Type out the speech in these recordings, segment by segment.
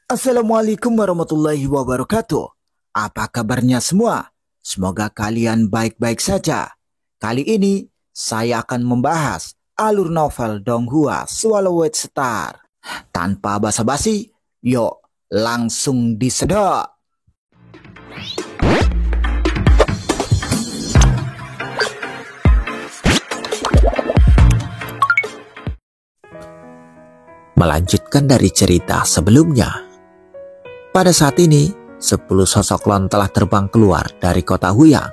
Assalamualaikum warahmatullahi wabarakatuh. Apa kabarnya semua? Semoga kalian baik-baik saja. Kali ini saya akan membahas alur novel Donghua Swallowed Star. Tanpa basa-basi, yuk langsung disedot. Melanjutkan dari cerita sebelumnya. Pada saat ini, 10 sosok klon telah terbang keluar dari kota Huyang.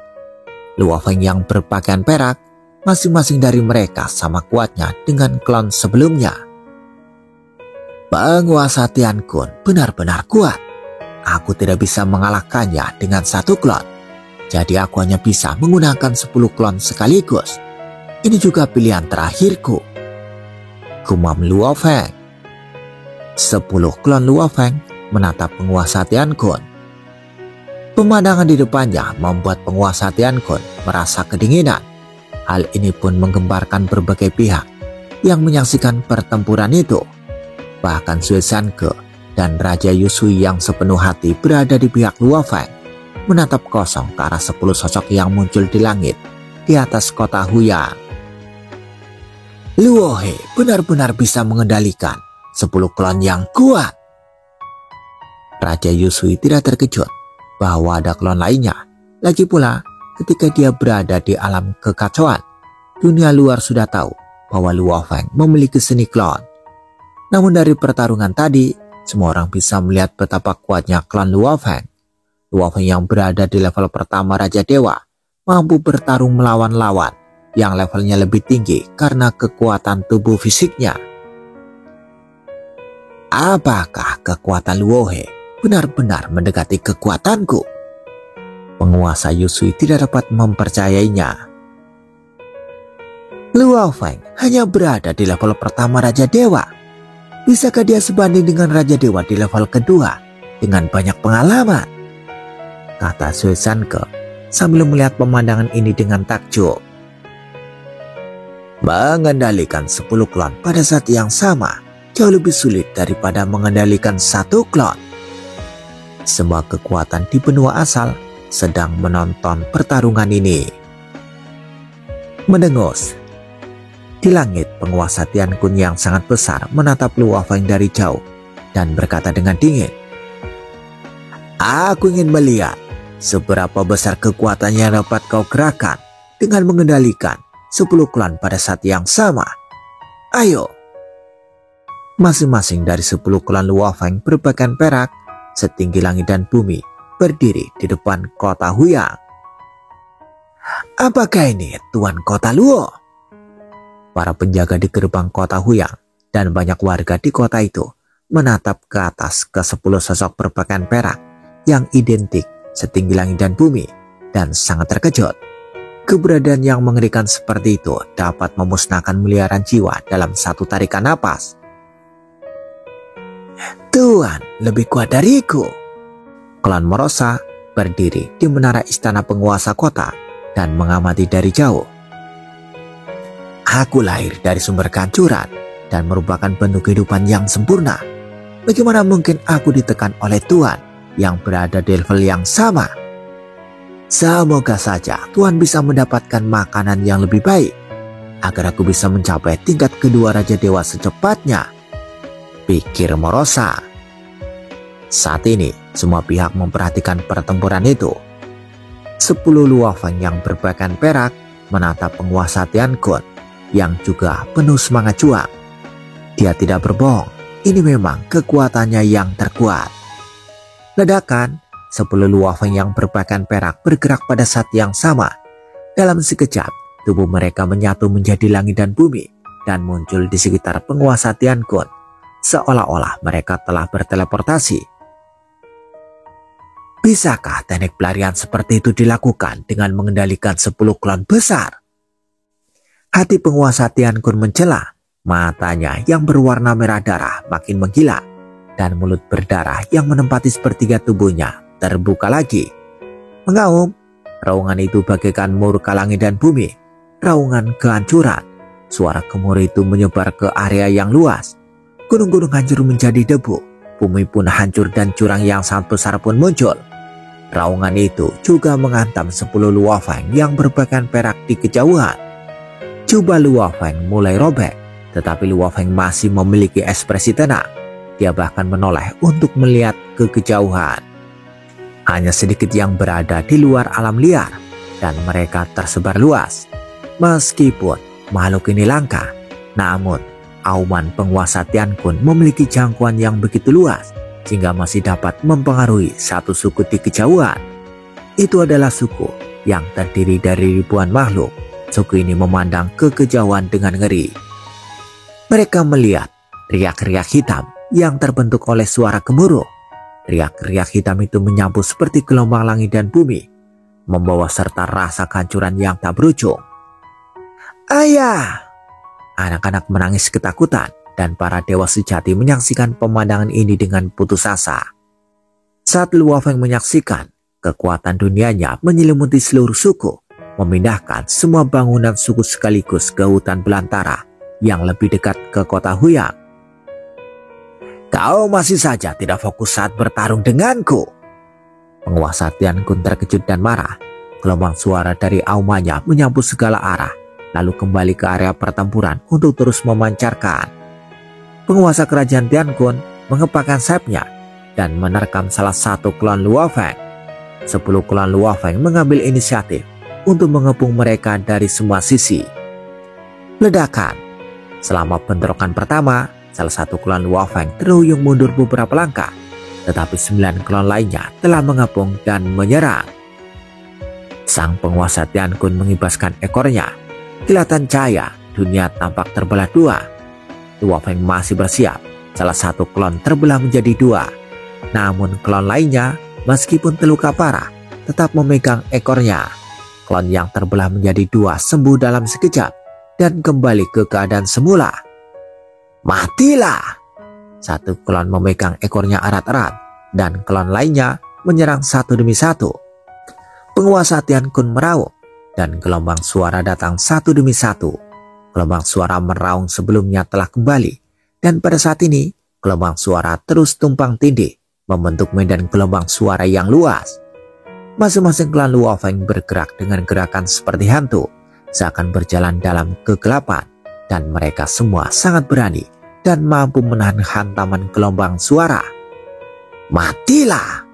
Luo Feng yang berpakaian perak, masing-masing dari mereka sama kuatnya dengan klon sebelumnya. Penguasa Tian Kun benar-benar kuat. Aku tidak bisa mengalahkannya dengan satu klon. Jadi aku hanya bisa menggunakan 10 klon sekaligus. Ini juga pilihan terakhirku. Gumam Luo Feng. 10 klon Luo Feng menatap penguasa Tian Kun. Pemandangan di depannya membuat penguasa Tian Kun merasa kedinginan. Hal ini pun menggemparkan berbagai pihak yang menyaksikan pertempuran itu. Bahkan Sui Sanke dan Raja Yusui yang sepenuh hati berada di pihak Luo Feng menatap kosong ke arah 10 sosok yang muncul di langit di atas kota Huyang. Luo He benar-benar bisa mengendalikan 10 klon yang kuat. Raja Yusui tidak terkejut bahwa ada klon lainnya. Lagi pula, ketika dia berada di alam kekacauan, dunia luar sudah tahu bahwa Luo Feng memiliki seni klon. Namun dari pertarungan tadi, semua orang bisa melihat betapa kuatnya klon Luo Feng. Luo Feng yang berada di level pertama Raja Dewa mampu bertarung melawan lawan yang levelnya lebih tinggi karena kekuatan tubuh fisiknya. Apakah kekuatan Luo He benar-benar mendekati kekuatanku? Penguasa Yusui tidak dapat mempercayainya. Luo Feng hanya berada di level pertama Raja Dewa. Bisakah dia sebanding dengan Raja Dewa di level kedua dengan banyak pengalaman? Kata Sui Sanke sambil melihat pemandangan ini dengan takjub. Mengendalikan 10 klon pada saat yang sama jauh lebih sulit daripada mengendalikan satu klon. Semua kekuatan di benua asal sedang menonton pertarungan ini. Mendengus. Di langit, penguasa Tian Kun yang sangat besar menatap Luo Feng dari jauh dan berkata dengan dingin, "Aku ingin melihat seberapa besar kekuatan yang dapat kau gerakan dengan mengendalikan 10 klan pada saat yang sama. Ayo!" Masing-masing dari 10 klan Luo Feng berpakaian perak setinggi langit dan bumi berdiri di depan kota Huyang. Apakah ini Tuan Kota Luo? Para penjaga di gerbang kota Huyang dan banyak warga di kota itu menatap ke atas ke 10 sosok berpakaian perak yang identik setinggi langit dan bumi dan sangat terkejut. Keberadaan yang mengerikan seperti itu dapat memusnahkan miliaran jiwa dalam satu tarikan napas. Tuan lebih kuat dariku. Klan Morosa berdiri di menara istana penguasa kota dan mengamati dari jauh. Aku lahir dari sumber kehancuran dan merupakan bentuk kehidupan yang sempurna. Bagaimana mungkin aku ditekan oleh Tuan yang berada di level yang sama? Semoga saja Tuan bisa mendapatkan makanan yang lebih baik agar aku bisa mencapai tingkat kedua Raja Dewa secepatnya, pikir Morosa. Saat ini semua pihak memperhatikan pertempuran itu. 10 Luo Feng yang berpakaian perak menatap penguasa Tian Kun yang juga penuh semangat juang. Dia tidak berbohong, ini memang kekuatannya yang terkuat. Ledakan, 10 Luo Feng yang berpakaian perak bergerak pada saat yang sama. Dalam sekejap, tubuh mereka menyatu menjadi langit dan bumi dan muncul di sekitar penguasa Tian Kun, seolah-olah mereka telah berteleportasi. Bisakah teknik pelarian seperti itu dilakukan dengan mengendalikan 10 klon besar? Hati penguasa Tian Kun mencela, matanya yang berwarna merah darah makin menggila, dan mulut berdarah yang menempati sepertiga tubuhnya terbuka lagi. Mengaum, raungan itu bagaikan murka langit dan bumi, raungan kehancuran. Suara gemuruh itu menyebar ke area yang luas. Gunung-gunung hancur menjadi debu bumi pun hancur dan jurang yang sangat besar pun muncul. Raungan itu juga menghantam 10 Luofeng yang berpakaian perak di kejauhan. Jubah Luofeng mulai robek, tetapi Luofeng masih memiliki ekspresi tenang. Dia bahkan menoleh untuk melihat ke kejauhan. Hanya sedikit yang berada di luar alam liar, dan mereka tersebar luas. Meskipun makhluk ini langka, namun auman penguasa Tiankun memiliki jangkauan yang begitu luas, sehingga masih dapat mempengaruhi satu suku di kejauhan. Itu adalah suku yang terdiri dari ribuan makhluk. Suku ini memandang ke kejauhan dengan ngeri. Mereka melihat riak-riak hitam yang terbentuk oleh suara gemuruh. Riak-riak hitam itu menyapu seperti gelombang langit dan bumi, membawa serta rasa kehancuran yang tak berujung. Ayah! Anak-anak menangis ketakutan, dan para dewa sejati menyaksikan pemandangan ini dengan putus asa. Saat Luofeng menyaksikan, kekuatan dunianya menyelimuti seluruh suku, memindahkan semua bangunan suku sekaligus ke hutan belantara yang lebih dekat ke kota Huyang. Kau masih saja tidak fokus saat bertarung denganku. Penguasa Tiankun terkejut dan marah. Gelombang suara dari aumannya menyapu segala arah, lalu kembali ke area pertempuran untuk terus memancarkan. Penguasa kerajaan Tiankun mengepakkan sayapnya dan menerkam salah satu klan Luofeng. 10 klan Luofeng mengambil inisiatif untuk mengepung mereka dari semua sisi. Ledakan. Selama bentrokan pertama, salah satu klan Luofeng terhuyung mundur beberapa langkah, tetapi 9 klan lainnya telah mengepung dan menyerang. Sang penguasa Tiankun mengibaskan ekornya. Kilatan cahaya, dunia tampak terbelah dua. Luofeng masih bersiap. Salah satu klon terbelah menjadi 2. Namun klon lainnya, meskipun terluka parah, tetap memegang ekornya. Klon yang terbelah menjadi 2 sembuh dalam sekejap dan kembali ke keadaan semula. Matilah! Satu klon memegang ekornya erat-erat, dan klon lainnya menyerang satu demi satu. Penguasa Tiankun meraung, dan gelombang suara datang satu demi satu. Gelombang suara meraung sebelumnya telah kembali, dan pada saat ini gelombang suara terus tumpang tindih, membentuk medan gelombang suara yang luas. Masing-masing klan Luofeng bergerak dengan gerakan seperti hantu, seakan berjalan dalam kegelapan, dan mereka semua sangat berani dan mampu menahan hantaman gelombang suara. Matilah!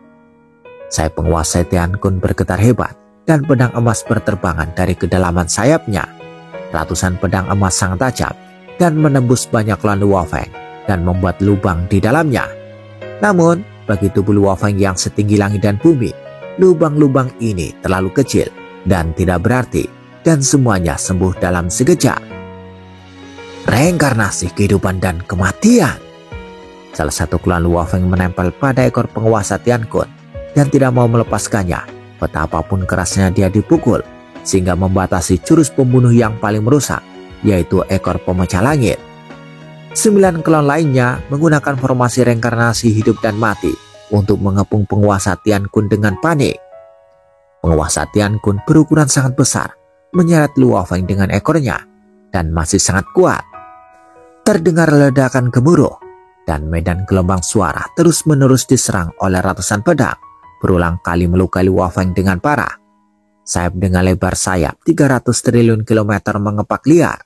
Sayap penguasa Tiankun bergetar hebat, dan pedang emas berterbangan dari kedalaman sayapnya. Ratusan pedang emas sangat tajam dan menembus banyak klan Luofeng dan membuat lubang di dalamnya. Namun, bagi tubuh Luofeng yang setinggi langit dan bumi, lubang-lubang ini terlalu kecil dan tidak berarti, dan semuanya sembuh dalam sekejap. Reinkarnasi kehidupan dan kematian. Salah satu klan Luofeng menempel pada ekor penguasa Tiankun dan tidak mau melepaskannya, betapapun kerasnya dia dipukul, sehingga membatasi jurus pembunuh yang paling merusak, yaitu ekor pemecah langit. 9 klon lainnya menggunakan formasi reinkarnasi hidup dan mati untuk mengepung penguasa Tiankun dengan panik. Penguasa Tiankun berukuran sangat besar, menyeret Luofeng dengan ekornya, dan masih sangat kuat. Terdengar ledakan gemuruh, dan medan gelombang suara terus-menerus diserang oleh ratusan pedang, berulang kali melukai Luofeng dengan parah. Sayap dengan lebar sayap 300 triliun kilometer mengepak liar,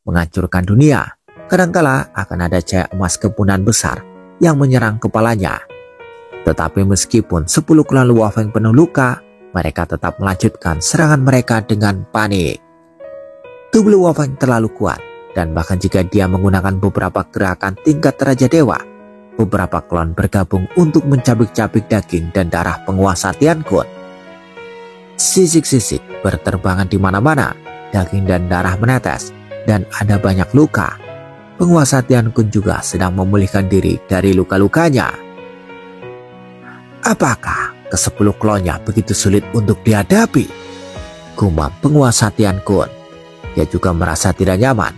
menghancurkan dunia. Kadangkala akan ada cahaya emas kepunahan besar yang menyerang kepalanya. Tetapi meskipun 10 klan Luofeng penuh luka, mereka tetap melanjutkan serangan mereka dengan panik. Tubuh Luofeng terlalu kuat, dan bahkan jika dia menggunakan beberapa gerakan tingkat Raja Dewa, beberapa klon bergabung untuk mencabik-cabik daging dan darah penguasa Tiankun. Sisik-sisik berterbangan di mana-mana, daging dan darah menetes, dan ada banyak luka. Penguasa Tiankun juga sedang memulihkan diri dari luka-lukanya. Apakah ke-10 klonnya begitu sulit untuk dihadapi? Gumam penguasa Tiankun. Dia juga merasa tidak nyaman.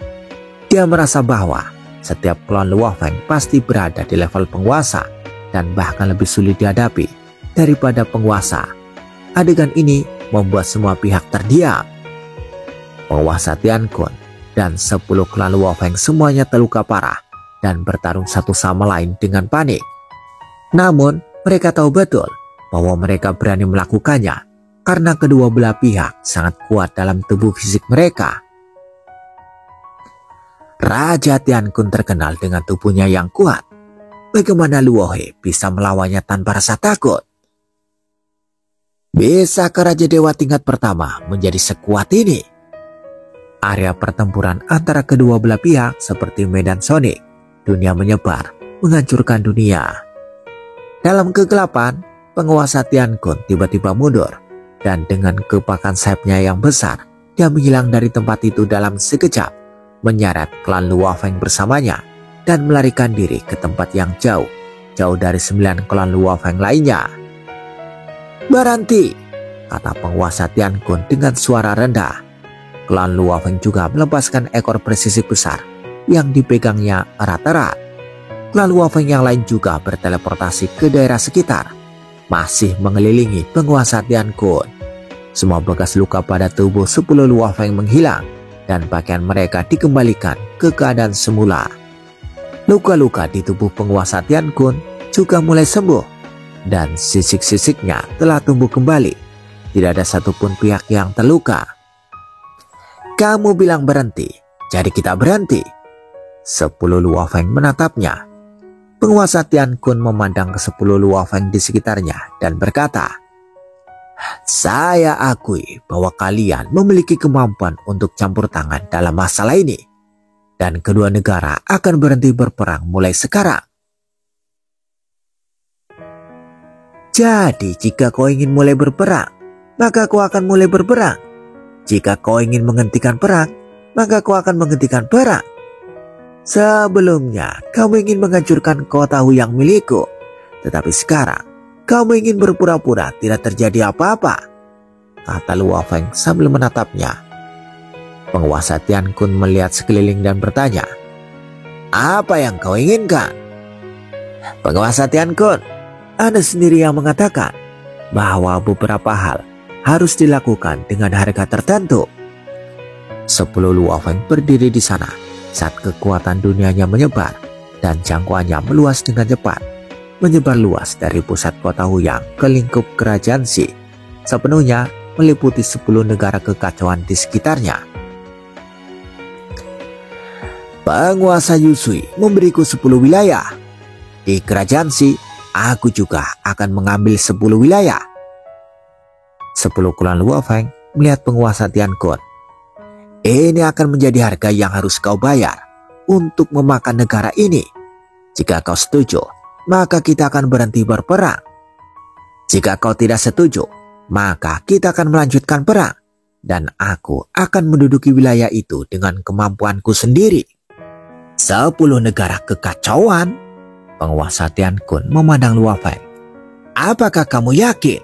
Dia merasa bahwa setiap klon Luofeng pasti berada di level penguasa, dan bahkan lebih sulit dihadapi daripada penguasa. Adegan ini membuat semua pihak terdiam. Penguasa Tiankun dan 10 klan Luofeng semuanya terluka parah dan bertarung satu sama lain dengan panik. Namun mereka tahu betul bahwa mereka berani melakukannya karena kedua belah pihak sangat kuat dalam tubuh fisik mereka. Raja Tiankun terkenal dengan tubuhnya yang kuat. Bagaimana Luohe bisa melawannya tanpa rasa takut? Bisakah Raja Dewa tingkat pertama menjadi sekuat ini? Area pertempuran antara kedua belah pihak seperti medan Sonic. Dunia menyebar, menghancurkan dunia. Dalam kegelapan, penguasa Tiankun tiba-tiba mundur. Dan dengan kepakan sayapnya yang besar, dia menghilang dari tempat itu dalam sekejap, menyeret klan Luo Feng bersamanya, dan melarikan diri ke tempat yang jauh dari 9 klan Luo Feng lainnya. "Berhenti," kata penguasa Tiankun dengan suara rendah. Klan Luo Feng juga melepaskan ekor presisi besar yang dipegangnya erat-erat. Klan Luo Feng yang lain juga berteleportasi ke daerah sekitar, masih mengelilingi penguasa Tiankun. Semua bekas luka pada tubuh 10 Luo Feng menghilang dan pakaian mereka dikembalikan ke keadaan semula. Luka-luka di tubuh penguasa Tiankun juga mulai sembuh dan sisik-sisiknya telah tumbuh kembali. Tidak ada satupun pihak yang terluka. "Kamu bilang berhenti, jadi kita berhenti." 10 Luo Feng menatapnya. Penguasa Tiankun memandang ke 10 Luo Feng di sekitarnya dan berkata, "Saya akui bahwa kalian memiliki kemampuan untuk campur tangan dalam masalah ini. Dan kedua negara akan berhenti berperang mulai sekarang. Jadi jika kau ingin mulai berperang, maka kau akan mulai berperang. Jika kau ingin menghentikan perang, maka kau akan menghentikan perang. Sebelumnya kamu ingin menghancurkan kota Huyang milikku, tetapi sekarang kamu ingin berpura-pura tidak terjadi apa-apa," kata Luo Feng sambil menatapnya. Penguasa Tiankun melihat sekeliling dan bertanya, "Apa yang kau inginkan?" "Penguasa Tiankun, Anda sendiri yang mengatakan bahwa beberapa hal harus dilakukan dengan harga tertentu." 10 Luo Feng berdiri di sana saat kekuatan dunianya menyebar dan jangkauannya meluas dengan cepat, menyebar luas dari pusat kota Huyang ke lingkup kerajaan Xi, sepenuhnya meliputi 10 negara kekacauan di sekitarnya. "Penguasa Yusui memberiku 10 wilayah. Di kerajaan Xi, aku juga akan mengambil 10 wilayah." 10 klan Luo Feng melihat penguasa Tiankun. "Ini akan menjadi harga yang harus kau bayar untuk memakan negara ini. Jika kau setuju, maka kita akan berhenti berperang. Jika kau tidak setuju, maka kita akan melanjutkan perang. Dan aku akan menduduki wilayah itu dengan kemampuanku sendiri." 10 negara kekacauan? Penguasa Tiankun memandang Luo Feng. "Apakah kamu yakin?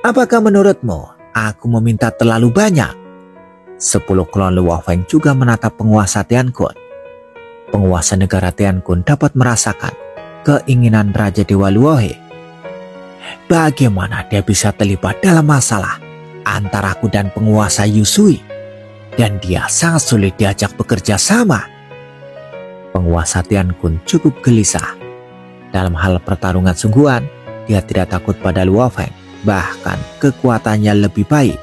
Apakah menurutmu aku meminta terlalu banyak?" 10 klan Luo Feng juga menatap penguasa Tiankun. Penguasa negara Tiankun dapat merasakan keinginan Raja Dewa Luohe. Bagaimana dia bisa terlibat dalam masalah antara aku dan penguasa Yusui? Dan dia sangat sulit diajak bekerja sama. Penguasa Tiankun cukup gelisah. Dalam hal pertarungan sungguhan, dia tidak takut pada Luo Feng. Bahkan kekuatannya lebih baik.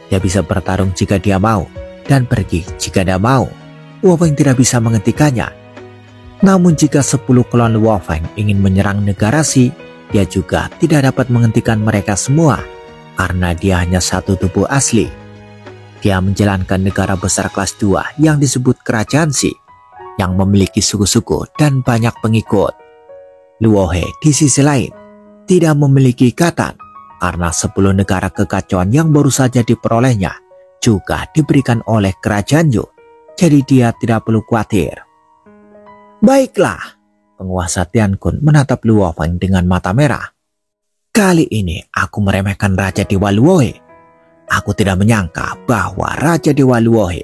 Dia bisa bertarung jika dia mau dan pergi jika dia mau. Luo Feng tidak bisa menghentikannya. Namun jika 10 klan Luo Feng ingin menyerang negara Xi, dia juga tidak dapat menghentikan mereka semua karena dia hanya satu tubuh asli. Dia menjalankan negara besar kelas 2 yang disebut Kerajaan Xi, yang memiliki suku-suku dan banyak pengikut. Luohe di sisi lain tidak memiliki ikatan karena 10 negara kekacauan yang baru saja diperolehnya juga diberikan oleh Kerajaan Yu, jadi dia tidak perlu khawatir. "Baiklah," penguasa Tiankun menatap Luo Feng dengan mata merah. "Kali ini aku meremehkan Raja Dewa Luohe. Aku tidak menyangka bahwa Raja Dewa Luohe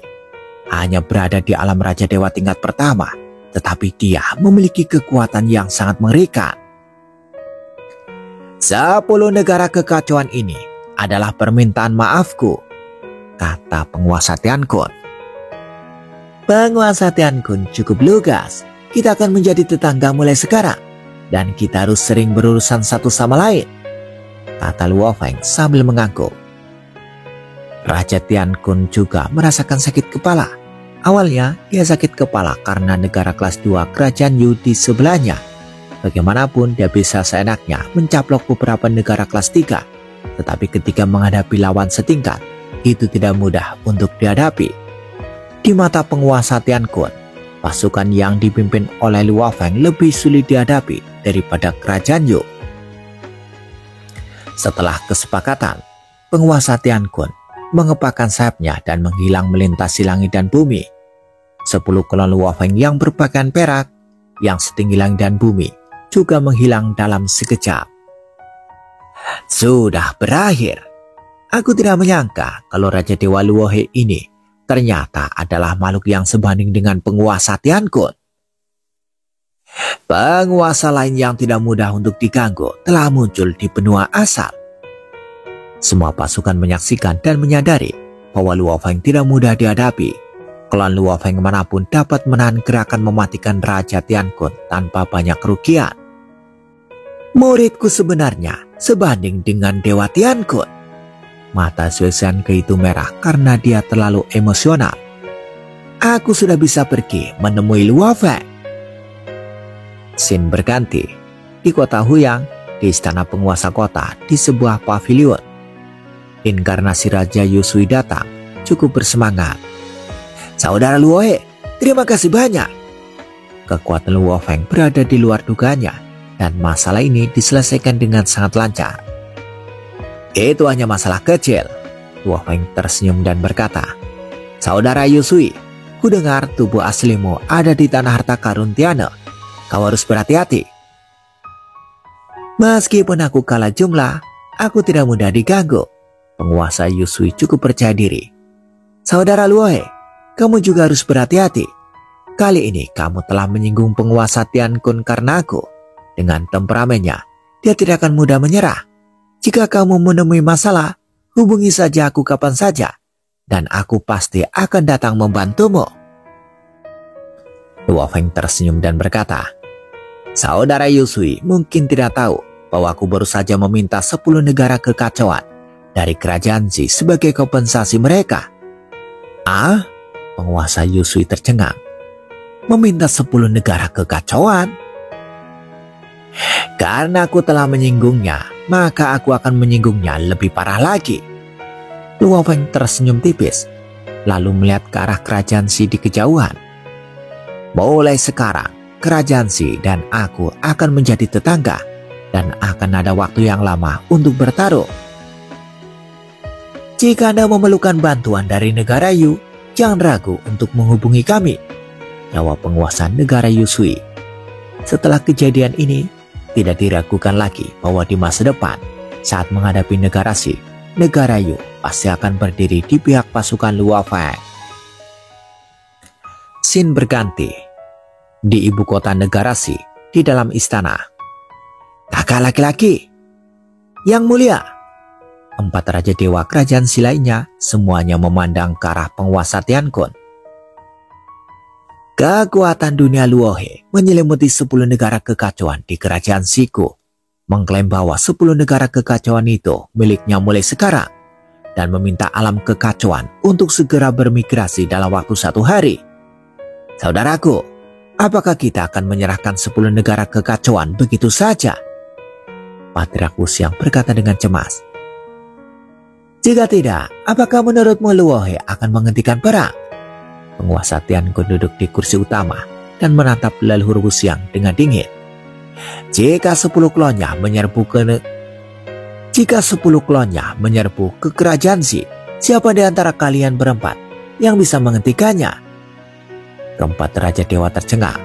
hanya berada di alam Raja Dewa tingkat pertama, tetapi dia memiliki kekuatan yang sangat mengerikan. 10 negara kekacauan ini adalah permintaan maafku," kata penguasa Tiankun. Penguasa Tiankun cukup lugas. kita akan menjadi tetangga mulai sekarang. Dan kita harus sering berurusan satu sama lain, kata Luo Feng sambil mengangguk. Raja Tiankun juga merasakan sakit kepala. Awalnya dia sakit kepala karena negara kelas 2 kerajaan Yu di sebelahnya. Bagaimanapun dia bisa seenaknya mencaplok beberapa negara kelas 3. Tetapi ketika menghadapi lawan setingkat, itu tidak mudah untuk dihadapi. Di mata penguasa Tiankun, pasukan yang dipimpin oleh Luo Feng lebih sulit dihadapi daripada kerajaan Yu. Setelah kesepakatan, penguasa Tiankun mengepakkan sayapnya dan menghilang melintasi langit dan bumi. 10 klon Luo Feng yang berpakaian perak, yang setinggi langit dan bumi, juga menghilang dalam sekejap. Sudah berakhir. Aku tidak menyangka kalau Raja Dewa Luohe ini ternyata adalah makhluk yang sebanding dengan penguasa Tiankun. Penguasa lain yang tidak mudah untuk diganggu telah muncul di benua asal. Semua pasukan menyaksikan dan menyadari bahwa Luo Feng tidak mudah dihadapi. Klon Luo Feng manapun dapat menahan gerakan mematikan Raja Tiankun tanpa banyak kerugian. Muridku sebenarnya sebanding dengan Dewa Tiankun. Mata Xuexian Ke itu merah karena dia terlalu emosional. Aku sudah bisa pergi menemui Luo Feng. Scene berganti. Di kota Huyang, di istana penguasa kota, di sebuah pavilion. Inkarnasi Raja Yusui datang, cukup bersemangat. Saudara Luohe, terima kasih banyak. Kekuatan Luo Feng berada di luar dugaannya, dan masalah ini diselesaikan dengan sangat lancar. Itu hanya masalah kecil. Luo Feng tersenyum dan berkata, Saudara Yusui, ku dengar tubuh aslimu ada di tanah harta karun Tiana. Kau harus berhati-hati. Meskipun aku kalah jumlah, aku tidak mudah diganggu. Penguasa Yusui cukup percaya diri. Saudara Luohe, kamu juga harus berhati-hati. Kali ini kamu telah menyinggung penguasa Tiankun karena aku. Dengan temperamennya, dia tidak akan mudah menyerah. Jika kamu menemui masalah, hubungi saja aku kapan saja, dan aku pasti akan datang membantumu. Luo Feng tersenyum dan berkata, Saudara Yusui mungkin tidak tahu bahwa aku baru saja meminta 10 negara kekacauan dari kerajaan Zi sebagai kompensasi mereka. Ah? Penguasa Yusui tercengang. Meminta 10 negara kekacauan? Karena aku telah menyinggungnya, maka aku akan menyinggungnya lebih parah lagi. Luo Feng tersenyum tipis, lalu melihat ke arah kerajaan Zi di kejauhan. Mulai sekarang, kerajaan Zi dan aku akan menjadi tetangga, dan akan ada waktu yang lama untuk bertarung. Jika Anda memerlukan bantuan dari negara Yu, jangan ragu untuk menghubungi kami, jawab penguasa negara Yusui. Setelah kejadian ini, tidak diragukan lagi bahwa di masa depan, saat menghadapi negara Zi, negara Yu pasti akan berdiri di pihak pasukan Luo Feng. Scene berganti. Di ibu kota negara Zi, di dalam istana. Kakak laki-laki, Yang Mulia. 4 raja dewa kerajaan Zi lainnya semuanya memandang ke arah penguasa Tiankun. Kekuatan dunia Luohe menyelimuti 10 negara kekacauan di kerajaan Ziku, mengklaim bahwa 10 negara kekacauan itu miliknya mulai sekarang, dan meminta alam kekacauan untuk segera bermigrasi dalam waktu 1 hari. Saudaraku, apakah kita akan menyerahkan 10 negara kekacauan begitu saja? Patriark Wuxiang berkata dengan cemas. Jika tidak, apakah menurutmu Luohe akan menghentikan perang? Penguasa Tiankun duduk di kursi utama dan menatap leluhur Wuxiang dengan dingin. Jika 10 klonnya menyerbu ke kerajaan Zi, siapa di antara kalian berempat yang bisa menghentikannya? Keempat raja dewa tercengang.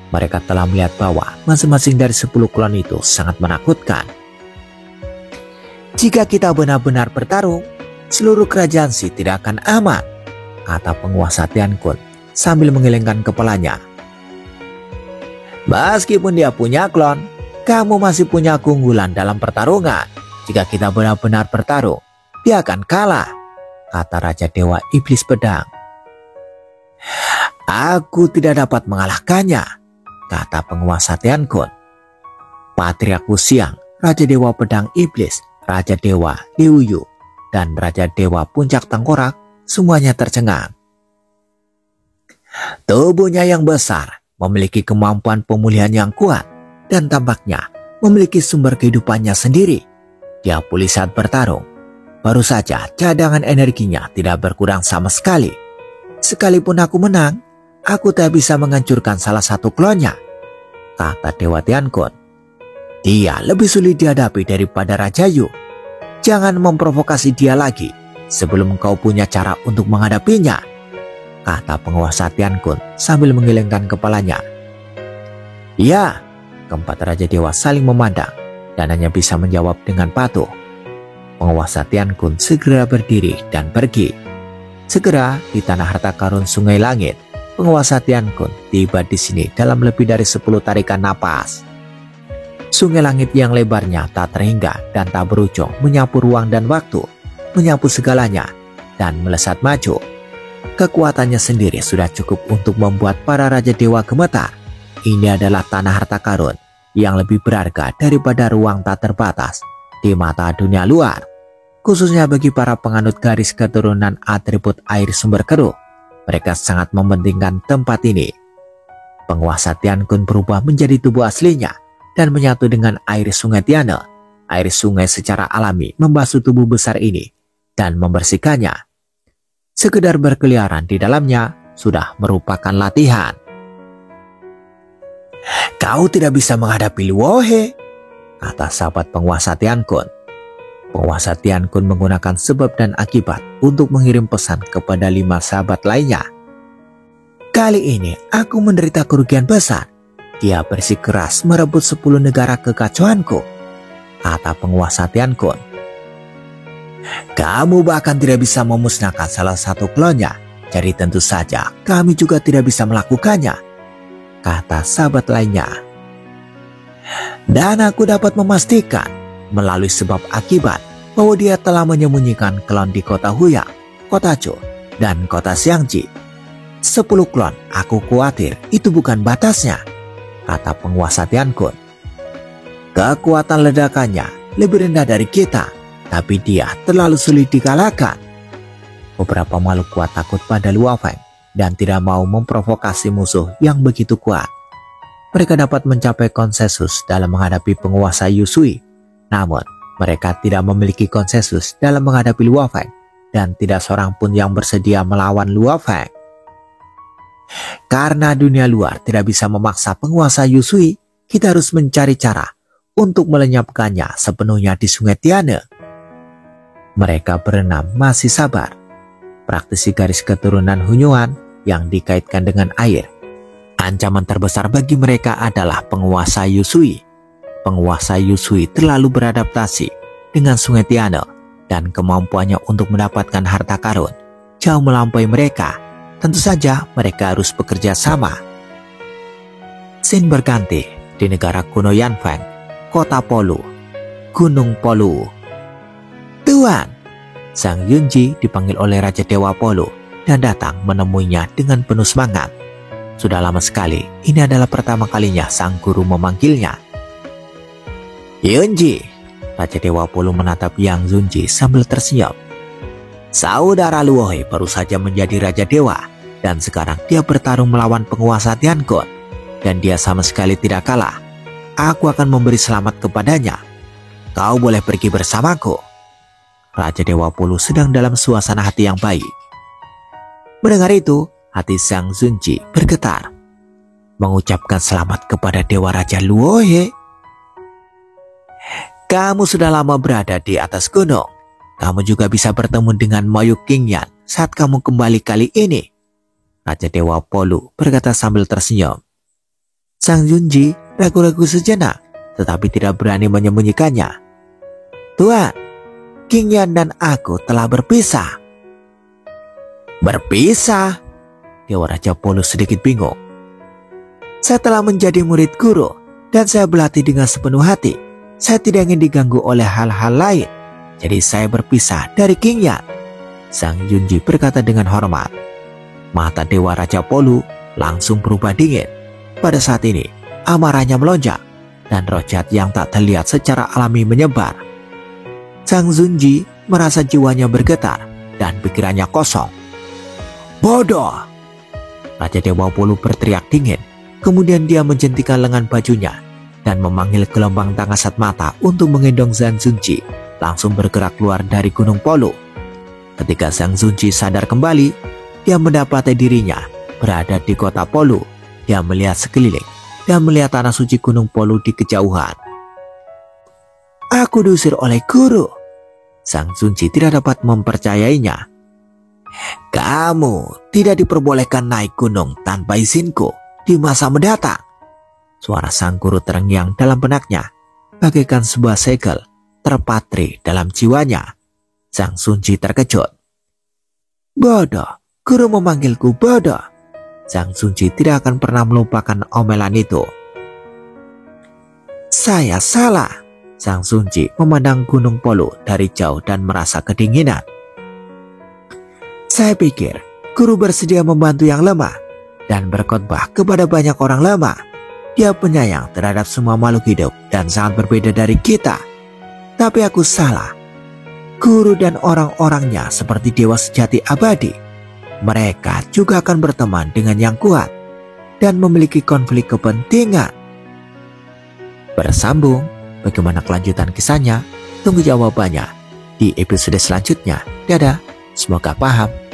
Mereka telah melihat bahwa masing-masing dari 10 klon itu sangat menakutkan. Jika kita benar-benar bertarung, seluruh kerajaan Zi tidak akan aman, kata penguasa Tiankun sambil menggelengkan kepalanya. Meskipun dia punya klon, kamu masih punya keunggulan dalam pertarungan. Jika kita benar-benar bertarung, dia akan kalah, kata Raja Dewa Iblis Pedang. Aku tidak dapat mengalahkannya, kata penguasa Tiankun. Patriark Wuxiang, Raja Dewa Pedang Iblis, Raja Dewa Liu Yu, dan Raja Dewa Puncak Tengkorak semuanya tercengang. Tubuhnya yang besar memiliki kemampuan pemulihan yang kuat dan tampaknya memiliki sumber kehidupannya sendiri. Dia pulih saat bertarung. Baru saja cadangan energinya tidak berkurang sama sekali. Sekalipun aku menang, aku tak bisa menghancurkan salah satu klonnya, kata Dewa Tiankun. Dia lebih sulit dihadapi daripada Raja Yu. Jangan memprovokasi dia lagi sebelum kau punya cara untuk menghadapinya, kata penguasa Tiankun sambil menggelengkan kepalanya. Ya, keempat Raja Dewa saling memandang dan hanya bisa menjawab dengan patuh. Penguasa Tiankun segera berdiri dan pergi. Segera di tanah harta karun Sungai Langit, penguasa Tiankun tiba di sini dalam lebih dari 10 tarikan napas. Sungai Langit yang lebarnya tak terhingga dan tak berujung menyapu ruang dan waktu, menyapu segalanya dan melesat maju. Kekuatannya sendiri sudah cukup untuk membuat para Raja Dewa gemetar. Ini adalah tanah harta karun yang lebih berharga daripada ruang tak terbatas di mata dunia luar, khususnya bagi para penganut garis keturunan atribut air sumber keruh. Mereka sangat mementingkan tempat ini. Penguasa Tiankun berubah menjadi tubuh aslinya dan menyatu dengan air sungai Tiane. Air sungai secara alami membasuh tubuh besar ini dan membersihkannya. Sekedar berkeliaran di dalamnya sudah merupakan latihan. Kau tidak bisa menghadapi Luohe, kata sahabat penguasa Tiankun. Penguasa Tiankun menggunakan sebab dan akibat untuk mengirim pesan kepada 5 sahabat lainnya. Kali ini aku menderita kerugian besar. Dia bersikeras merebut 10 negara kekacauanku, kata penguasa Tiankun. Kamu bahkan tidak bisa memusnahkan salah satu klonnya, jadi tentu saja kami juga tidak bisa melakukannya, kata sahabat lainnya. Dan aku dapat memastikan melalui sebab akibat bahwa dia telah menyembunyikan klon di kota Huya, kota Zhou, dan kota Xiangji. 10 klon, aku khawatir itu bukan batasnya, kata penguasa Tiankun. Kekuatan ledakannya lebih rendah dari kita, tapi dia terlalu sulit dikalahkan. Beberapa makhluk kuat takut pada Luo Feng dan tidak mau memprovokasi musuh yang begitu kuat. Mereka dapat mencapai konsensus dalam menghadapi penguasa Yusui. Namun, mereka tidak memiliki konsensus dalam menghadapi Luo Feng dan tidak seorang pun yang bersedia melawan Luo Feng. Karena dunia luar tidak bisa memaksa penguasa Yusui, kita harus mencari cara untuk melenyapkannya sepenuhnya di Sungai Tiane. Mereka berenam masih sabar. Praktisi garis keturunan Hunyuan yang dikaitkan dengan air. Ancaman terbesar bagi mereka adalah penguasa Yusui. Penguasa Yusui terlalu beradaptasi dengan Sungai Tiane dan kemampuannya untuk mendapatkan harta karun jauh melampaui mereka. Tentu saja mereka harus bekerja sama. Scene berganti di negara kuno Yanfeng, kota Polu, Gunung Polu. Tuan, Sang Yunji dipanggil oleh Raja Dewa Polu dan datang menemuinya dengan penuh semangat. Sudah lama sekali, ini adalah pertama kalinya sang guru memanggilnya. Yunji, Raja Dewa Polu menatap Yang Zunji sambil tersenyum. Saudara Luohe baru saja menjadi Raja Dewa, dan sekarang dia bertarung melawan penguasa Tiankun, dan dia sama sekali tidak kalah. Aku akan memberi selamat kepadanya. Kau boleh pergi bersamaku. Raja Dewa Polu sedang dalam suasana hati yang baik. Mendengar itu, hati Sang Zunji bergetar. Mengucapkan selamat kepada Dewa Raja Luohe. Kamu sudah lama berada di atas gunung. Kamu juga bisa bertemu dengan Moyuk Qingyan saat kamu kembali kali ini. Raja Dewa Polu berkata sambil tersenyum. Sang Zunji ragu-ragu sejenak, tetapi tidak berani menyembunyikannya. Tuan, Qingyan dan aku telah berpisah. Berpisah? Dewa Raja Polu sedikit bingung. Saya telah menjadi murid guru dan saya berlatih dengan sepenuh hati. Saya tidak ingin diganggu oleh hal-hal lain. Jadi saya berpisah dari Qingyan. Sang Yunji berkata dengan hormat. Mata Dewa Raja Polu langsung berubah dingin. Pada saat ini, amarahnya melonjak dan roh jahat yang tak terlihat secara alami menyebar. Sang Zunji merasa jiwanya bergetar dan pikirannya kosong. Bodoh! Raja Dewa Polu berteriak dingin. Kemudian dia menjentikan lengan bajunya dan memanggil gelombang tangan kasat mata untuk menggendong Sang Zunji langsung bergerak keluar dari Gunung Polu. Ketika Sang Zunji sadar kembali, dia mendapati dirinya berada di kota Polu. Dia melihat sekeliling dan melihat tanah suci Gunung Polu di kejauhan. Aku diusir oleh guru. Sang Zunji tidak dapat mempercayainya. Kamu tidak diperbolehkan naik gunung tanpa izinku di masa mendatang. Suara sang guru terngiang dalam benaknya, bagaikan sebuah segel terpatri dalam jiwanya. Sang Zunji terkejut. Bodoh, guru memanggilku bodoh. Sang Zunji tidak akan pernah melupakan omelan itu. Saya salah. Sang Zunji memandang Gunung Polu dari jauh dan merasa kedinginan. Saya pikir guru bersedia membantu yang lemah dan berkhotbah kepada banyak orang lemah. Dia penyayang terhadap semua makhluk hidup dan sangat berbeda dari kita. Tapi aku salah. Guru dan orang-orangnya seperti dewa sejati abadi. Mereka juga akan berteman dengan yang kuat dan memiliki konflik kepentingan. Bersambung, bagaimana kelanjutan kisahnya? Tunggu jawabannya di episode selanjutnya. Dadah, semoga paham.